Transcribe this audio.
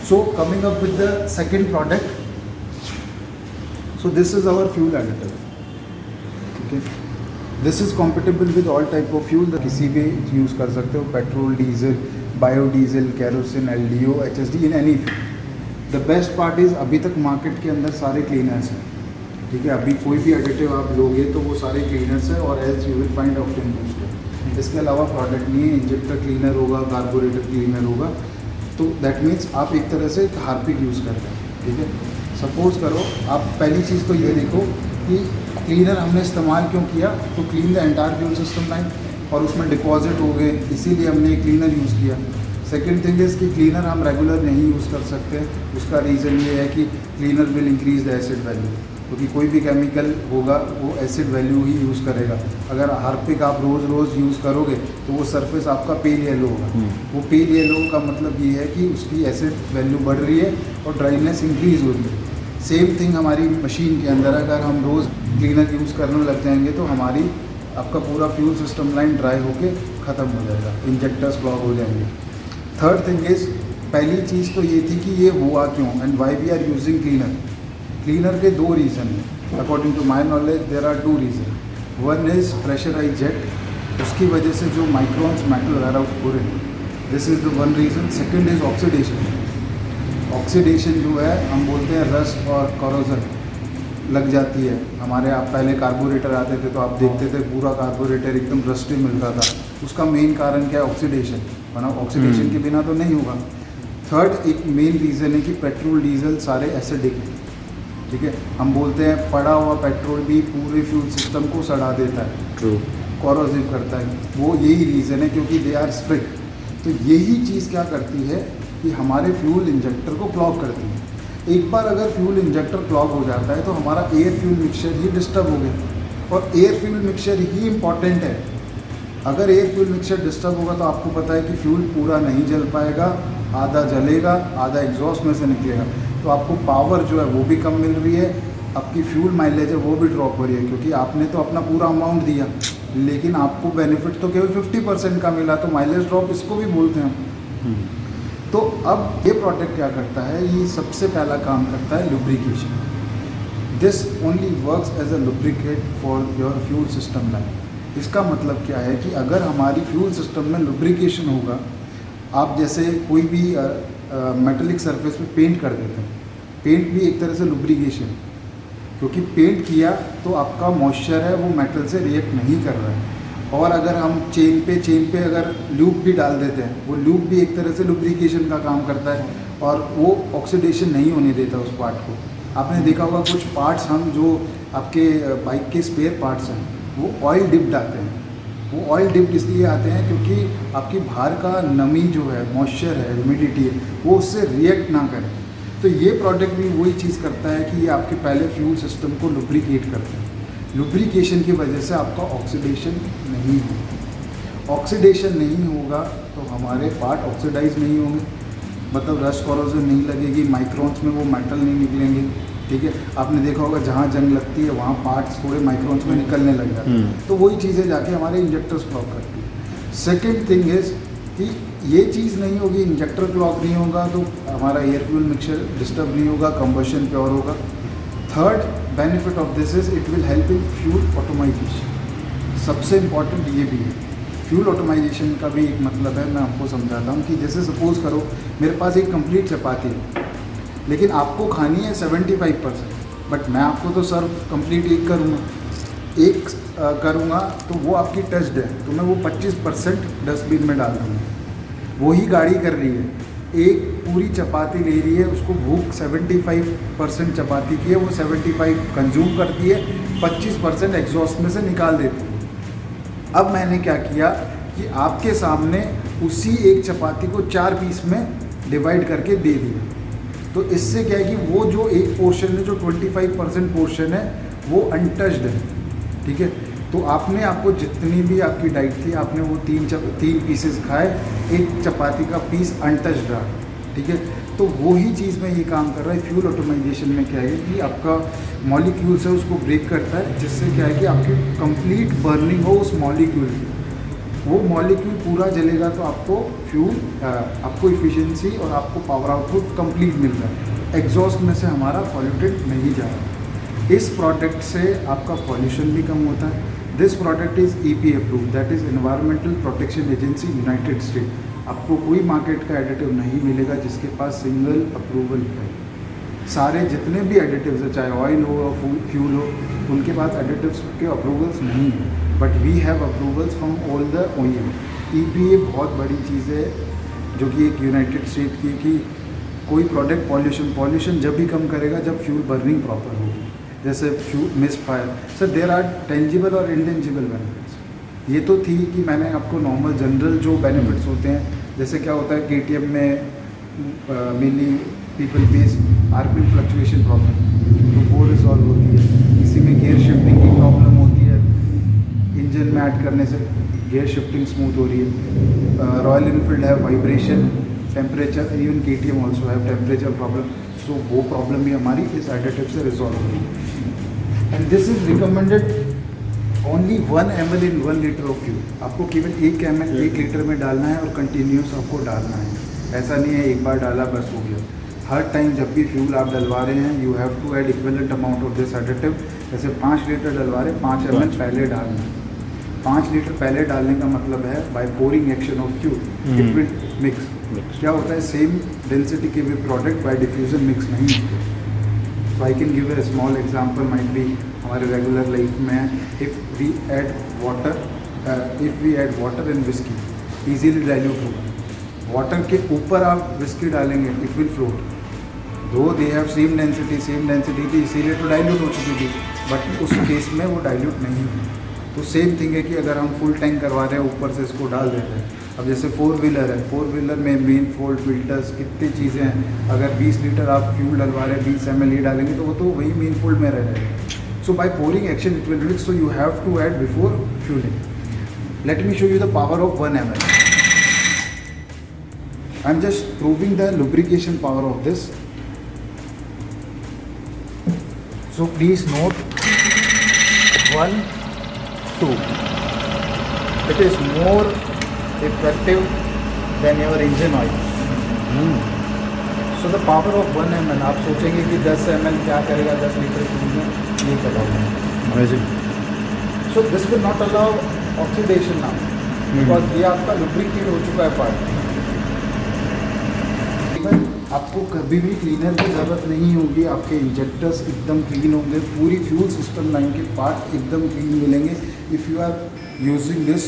So coming up with the second product, so this is our fuel additive. Okay, this is compatible with all type of fuel, किसी भी use कर सकते हो, petrol, diesel, biodiesel, kerosene, LDO, HSD, in any fuel. The best part is अभी तक market के अंदर सारे क्लीनर्स हैं, ठीक है। अभी कोई भी एडिटिव आप लोगे तो वो सारे क्लीनर्स हैं, और else you will find octane booster. इसके अलावा प्रोडक्ट नहीं है। इंजेक्टर क्लीनर होगा, कार्बोरेटर क्लीनर होगा, तो दैट मीन्स आप एक तरह से हार्पिक यूज़ कर रहे हैं, ठीक है। सपोज करो, आप पहली चीज़ तो ये देखो कि क्लीनर हमने इस्तेमाल क्यों किया, तो clean the entire fuel system line, और उसमें डिपॉजिट हो गए, इसीलिए हमने क्लीनर यूज़ किया। सेकेंड थिंग इज़ कि क्लीनर हम रेगुलर नहीं यूज़ कर सकते। उसका रीज़न ये है कि cleaner will increase the acid value, क्योंकि कोई भी केमिकल होगा वो एसिड वैल्यू ही यूज़ करेगा। अगर हार्पिक आप रोज़ रोज़ यूज़ करोगे तो वो सरफेस आपका पेल येलो होगा। वो पेल येलो का मतलब ये है कि उसकी एसिड वैल्यू बढ़ रही है और ड्राइनेस इंक्रीज़ हो रही है। सेम थिंग हमारी मशीन के अंदर, अगर हम रोज़ क्लीनर यूज़ करने लग जाएंगे तो हमारी आपका पूरा फ्यूल सिस्टम लाइन ड्राई होके ख़त्म हो जाएगा, इंजेक्टर्स ब्लॉक हो जाएंगे। थर्ड थिंग इज़, पहली चीज़ तो ये थी कि ये हुआ क्यों and why we are using cleaner. Cleaner के दो रीज़न हैं according to my knowledge. There are 2 reason. One is pressurise jet, उसकी वजह से जो माइक्रोन्स मेटल वगैरह हो रहे हैं, this is the one reason. Second is oxidation. Oxidation जो है, हम बोलते हैं रस्ट और कॉरोजन लग जाती है हमारे। आप पहले कार्बोरेटर आते थे तो आप देखते थे पूरा कार्बोरेटर एकदम रस्टी मिलता था। उसका मेन कारण क्या है? ऑक्सीडेशन। वरना ऑक्सीडेशन के बिना तो नहीं होगा। थर्ड एक मेन रीज़न है कि पेट्रोल डीजल सारे एसिडिक हैं, ठीक है। हम बोलते हैं पड़ा हुआ पेट्रोल भी पूरे फ्यूल सिस्टम को सड़ा देता है, ट्रू, कॉरोसिव करता है। वो यही रीज़न है, क्योंकि दे आर स्ट्रिक्ट। तो यही चीज़ क्या करती है कि हमारे फ्यूल इंजेक्टर को क्लॉग करती है। एक बार अगर फ्यूल इंजेक्टर क्लॉग हो जाता है तो हमारा एयर फ्यूल मिक्सचर ही डिस्टर्ब हो गया, और एयर फ्यूल मिक्सचर ही इम्पॉर्टेंट है। अगर एयर फ्यूल मिक्सचर डिस्टर्ब होगा तो आपको पता है कि फ्यूल पूरा नहीं जल पाएगा, आधा जलेगा, आधा एग्जॉस्ट में से निकलेगा। तो आपको पावर जो है वो भी कम मिल रही है, आपकी फ्यूल माइलेज है वो भी ड्रॉप हो रही है, क्योंकि आपने तो अपना पूरा अमाउंट दिया लेकिन आपको बेनिफिट तो केवल 50% का मिला। तो माइलेज ड्रॉप इसको भी बोलते हैं हम। तो अब ये प्रोडक्ट क्या करता है, ये सबसे पहला काम करता है lubrication. This only works as a lubricate for your fuel system line. इसका मतलब क्या है कि अगर हमारी फ्यूल सिस्टम में लुब्रिकेशन होगा, आप जैसे कोई भी मेटेलिक सरफेस पे पेंट कर देते हैं, पेंट भी एक तरह से लुब्रिकेशन, क्योंकि पेंट किया तो आपका मॉइस्चर है वो मेटल से रिएक्ट नहीं कर रहा है। और अगर हम चेन पे अगर लूप भी डाल देते हैं, वो लूप भी एक तरह से लुब्रिकेशन का काम करता है, और वो ऑक्सीडेशन नहीं होने देता उस पार्ट को। आपने देखा होगा कुछ पार्ट्स हम जो आपके बाइक के स्पेयर पार्ट्स हैं वो ऑयल डिप्ड आते हैं। वो ऑयल डिप्ड इसलिए आते हैं क्योंकि आपकी बाहर का नमी जो है, मॉइस्चर है, ह्यूमिडिटी है, वो उससे रिएक्ट ना करे। तो ये प्रोडक्ट भी वही चीज़ करता है कि ये आपके पहले फ्यूल सिस्टम को लुब्रिकेट करता है। लुब्रिकेशन की वजह से आपका ऑक्सीडेशन नहीं होगा। ऑक्सीडेशन नहीं होगा तो हमारे पार्ट ऑक्सीडाइज नहीं होंगे, मतलब रस्ट कॉरोजन नहीं लगेगी, माइक्रोन्स में वो मेटल नहीं निकलेंगे, ठीक है। आपने देखा होगा जहाँ जंग लगती है वहाँ पार्ट्स थोड़े माइक्रोन्स में निकलने लग जाते हैं। तो वही चीज़ें जाके हमारे इंजेक्टर्स ब्लॉक करती है। सेकेंड थिंग इज़ कि ये चीज़ नहीं होगी, इंजेक्टर ब्लॉक नहीं होगा तो हमारा एयर फ्यूल मिक्सचर डिस्टर्ब नहीं होगा, कंबशन प्योर होगा। Third benefit of this is it will help in fuel automisation. सबसे इम्पॉर्टेंट ये भी है। फ्यूल ऑटोमाइजेशन का भी एक मतलब है, मैं आपको समझाता हूँ कि जैसे सपोज़ करो मेरे पास एक कंप्लीट चपाती है, लेकिन आपको खानी है 75%, बट मैं आपको तो सर्व कंप्लीट एक करूँगा तो वो आपकी टच्ड है, तो मैं वो 25% डस्टबिन में डाल दूँगा। वही गाड़ी कर रही है, एक पूरी चपाती ले रही है, उसको भूख 75% चपाती की है, वो 75 कंज्यूम करती है, 25% एग्जॉस्ट में से निकाल देती है। अब मैंने क्या किया कि आपके सामने उसी एक चपाती को 4 पीस में डिवाइड करके दे दिया। तो इससे क्या है कि वो जो एक पोर्शन है, जो 25% पोर्शन है वो अनटच्ड है, ठीक है। तो आपको जितनी भी आपकी डाइट थी, आपने वो 3 पीसेस खाए, एक चपाती का पीस अनटच्ड रहा, ठीक है। तो वही चीज़ में ये काम कर रहा है। फ्यूल ऑटोमाइजेशन में क्या है कि आपका मॉलिक्यूल्स है उसको ब्रेक करता है, जिससे क्या है कि आपकी कंप्लीट बर्निंग हो उस मॉलिक्यूल की। वो मॉलिक्यूल पूरा जलेगा तो आपको फ्यूल आपको इफ़िशियंसी और आपको पावर आउटपुट कंप्लीट मिल रहा है। एग्जॉस्ट में से हमारा पॉल्यूटेंट नहीं जा रहा। इस प्रोडक्ट से आपका पॉल्यूशन भी कम होता है। This product is EPA approve, that is environmental protection agency United state. आपको कोई मार्केट का एडिटिव नहीं मिलेगा जिसके पास सिंगल अप्रूवल है। सारे जितने भी एडिटिव्स है, चाहे ऑयल हो या फ्यूल हो, उनके पास एडिटिव्स के अप्रूवल्स नहीं है, but we have approvals from all the OEM। EPA बहुत बड़ी चीज़ है जो कि एक यूनाइटेड स्टेट की कि कोई प्रोडक्ट पॉल्यूशन जब भी कम करेगा जब फ्यूल बर्निंग प्रॉपर होगी। जैसे fuel misfire, sir there are tangible और इनटेंजिबल बेनिफिट्स। ये तो थी कि मैंने आपको नॉर्मल जनरल जो बेनिफिट्स होते हैं, जैसे क्या होता है KTM में mainly people face RPM fluctuation problem, तो वो रिजॉल्व होती है। इसी में गियर शिफ्टिंग की प्रॉब्लम होती है, इंजन में ऐड करने से गियर शिफ्टिंग स्मूथ हो रही है। रॉयल इनफील्ड है vibration, temperature, even KTM also है टेम्परेचर प्रॉब्लम, सो वो प्रॉब्लम भी हमारी इस एडिटिव से रिजॉल्व हो रही है। And this is recommended only 1 ml in 1 litre of fuel. आपको केवल 1 लीटर में डालना है और कंटिन्यूस आपको डालना है। ऐसा नहीं है एक बार डाला बस हो गया। हर टाइम जब भी फ्यूल आप डलवा रहे हैं you have to add equivalent amount of this additive. जैसे 5 लीटर डलवा रहे हैं, 5 ml पहले डालना है। 5 लीटर पहले डालने का मतलब है by pouring action of fuel it will mix. क्या होता है, सेम डेंसिटी के भी प्रोडक्ट बाय डिफ्यूजन मिक्स नहीं होते। So I can give a small example, might be हमारे रेगुलर लाइफ में, if we add water in whisky easily dilute होगा। वाटर के ऊपर आप विस्की डालेंगे इट विल फ्लोट, दो दे हैव सेम डेंसिटी थी इसीलिए तो डाइल्यूट हो चुकी थी, बट उस केस में वो डाइल्यूट नहीं हुई। तो सेम थिंग है कि अगर हम फुल टैंक करवा रहे हैं ऊपर से इसको डाल देते हैं। अब जैसे 4 व्हीलर है, 4 व्हीलर में मेन फोल्ड फिल्टर्स कितनी चीज़ें हैं, अगर 20 लीटर आप फ्यूल डलवा रहे हैं 20 ml ये डालेंगे तो वो तो वही मेन फोल्ड में रह जाएगा। So by pouring action it will mix, so you have to add before fuelling. Let me show you the power of 1 ml। I am just proving the lubrication power of this. So please note 1, 2. It is more effective than your engine oil. So the power of 1 ml, आप सोचेंगे कि 10 ml क्या करेगा 10 litre fuel में, ये करेगा। So this will not allow oxidation now, because ये आपका lubricate हो चुका है पार्ट। आपको कभी भी क्लीनर की ज़रूरत नहीं होगी, आपके इंजेक्टर्स एकदम क्लीन होंगे, पूरी फ्यूल सिस्टम लाइन के पार्ट एकदम क्लीन मिलेंगे if you are using this